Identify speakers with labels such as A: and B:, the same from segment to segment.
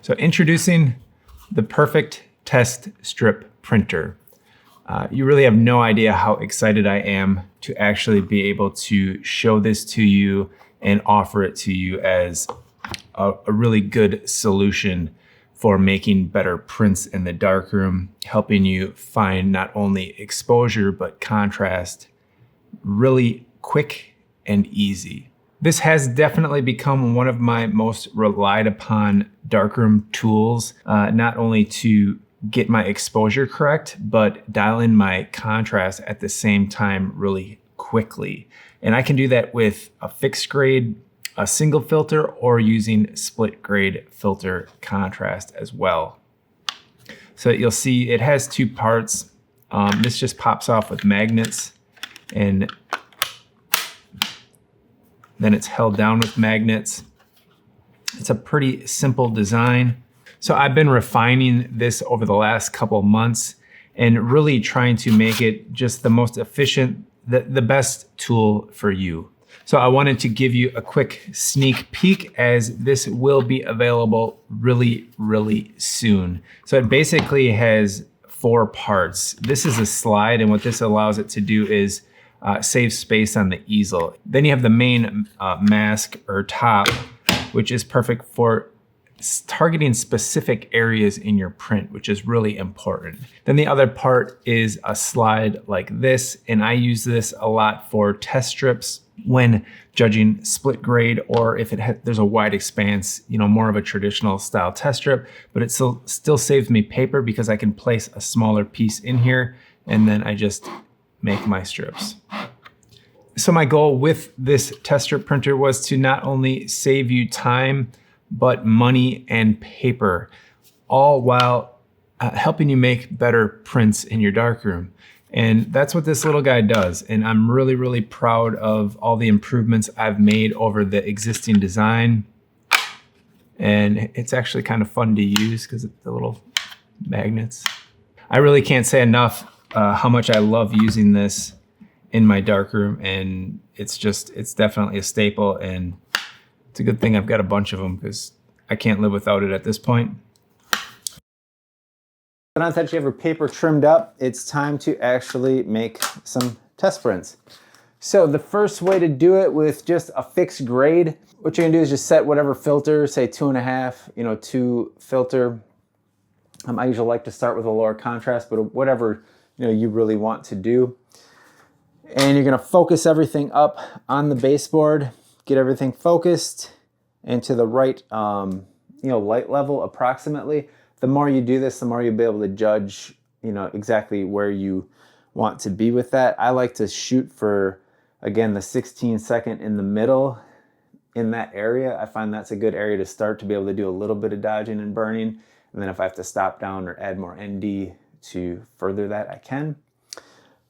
A: So introducing the perfect test strip printer. You really have no idea how excited I am to actually be able to show this to you and offer it to you as a really good solution for making better prints in the darkroom, helping you find not only exposure, but contrast really quick and easy. This has definitely become one of my most relied upon darkroom tools, not only to get my exposure correct, but dial in my contrast at the same time really quickly. And I can do that with a fixed grade, a single filter, or using split grade filter contrast as well. So you'll see it has two parts. This just pops off with magnets, and then it's held down with magnets. It's a pretty simple design. So I've been refining this over the last couple months and really trying to make it just the most efficient, the best tool for you. So I wanted to give you a quick sneak peek, as this will be available really, really soon. So it basically has 4 parts. This is a slide, and what this allows it to do is save space on the easel. Then you have the main mask or top, which is perfect for targeting specific areas in your print, which is really important. Then the other part is a slide like this, and I use this a lot for test strips when judging split grade, or if there's a wide expanse, more of a traditional style test strip, but it still saves me paper because I can place a smaller piece in here and then I just make my strips. So my goal with this test strip printer was to not only save you time, but money and paper, all while helping you make better prints in your darkroom. And that's what this little guy does. And I'm really, really proud of all the improvements I've made over the existing design. And it's actually kind of fun to use because of the little magnets. I really can't say enough how much I love using this in my darkroom, and it's definitely a staple, and it's a good thing I've got a bunch of them because I can't live without it at this point.
B: Now that you have your paper trimmed up, it's time to actually make some test prints. So the first way to do it with just a fixed grade, what you're gonna do is just set whatever filter, say 2.5, 2 filter. I usually like to start with a lower contrast, but whatever you really want to do. And you're gonna focus everything up on the baseboard, get everything focused and to the right light level approximately. The more you do this, the more you'll be able to judge exactly where you want to be with that. I like to shoot for, again, the 16-second in the middle in that area. I find that's a good area to start to be able to do a little bit of dodging and burning. And then if I have to stop down or add more ND to further that, I can.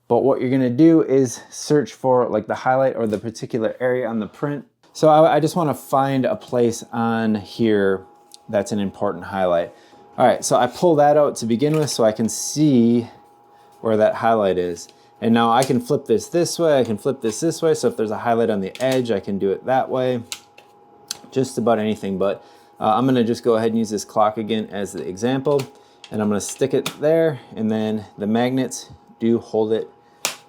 B: But what you're gonna do is search for like the highlight or the particular area on the print. So I just wanna find a place on here that's an important highlight. All right, so I pull that out to begin with so I can see where that highlight is. And now I can flip this way, I can flip this way. So if there's a highlight on the edge, I can do it that way. Just about anything, but I'm gonna just go ahead and use this clock again as the example. And I'm gonna stick it there, and then the magnets do hold it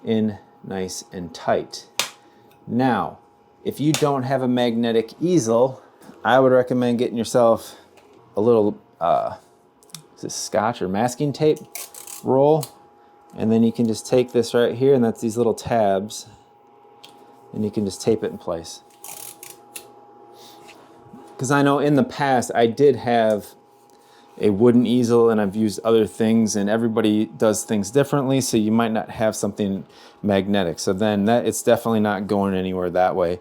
B: in nice and tight. Now, if you don't have a magnetic easel, I would recommend getting yourself a little is it scotch or masking tape roll, and then you can just take this right here, and that's these little tabs, and you can just tape it in place. Because I know in the past I did have a wooden easel and I've used other things, and everybody does things differently, so you might not have something magnetic. So then it's definitely not going anywhere that way.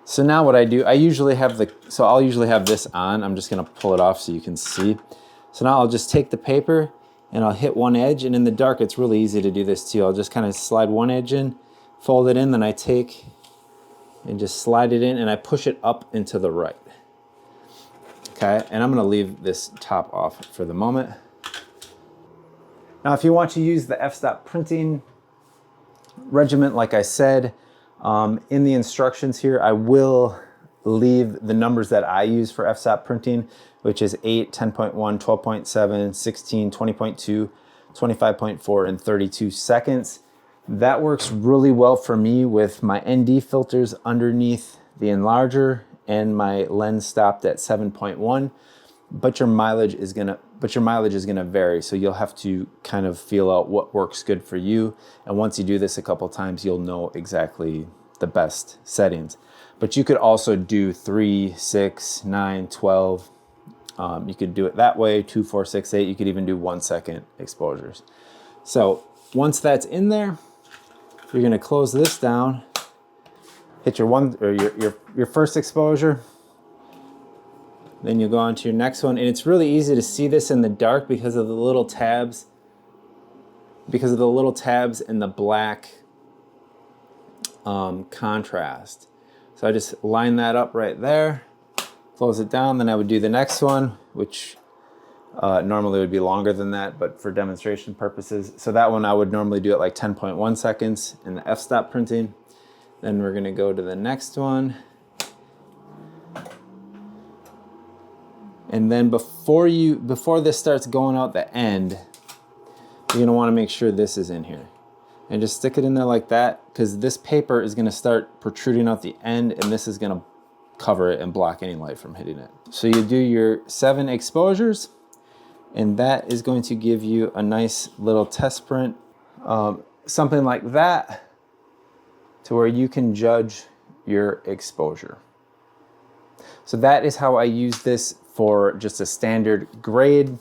B: So now what I do, I'll usually have this on. I'm just gonna pull it off so you can see. So now I'll just take the paper and I'll hit one edge, and in the dark it's really easy to do this too. I'll just kind of slide one edge in, fold it in, then I take and just slide it in and I push it up into the right. Okay, and I'm gonna leave this top off for the moment. Now, if you want to use the f-stop printing regiment, like I said, in the instructions here, I will leave the numbers that I use for f-stop printing, which is 8, 10.1, 12.7, 16, 20.2, 25.4, and 32 seconds. That works really well for me with my ND filters underneath the enlarger and my lens stopped at 7.1. But your mileage is gonna vary, so you'll have to kind of feel out what works good for you. And once you do this a couple times, you'll know exactly the best settings. But you could also do 3, 6, 9, 12. You could do it that way, 2, 4, 6, 8. You could even do 1 second exposures. So once that's in there, you're gonna close this down, hit your first exposure. Then you'll go on to your next one, and it's really easy to see this in the dark because of the little tabs, and the black contrast. So I just line that up right there, close it down, then I would do the next one, which normally would be longer than that, but for demonstration purposes. So that one I would normally do it like 10.1 seconds in the f-stop printing. Then we're gonna go to the next one. And then before this starts going out the end, you're gonna wanna make sure this is in here. And just stick it in there like that, because this paper is gonna start protruding out the end, and this is gonna cover it and block any light from hitting it. So you do your 7 exposures, and that is going to give you a nice little test print, something like that, to where you can judge your exposure. So that is how I use this for just a standard grade.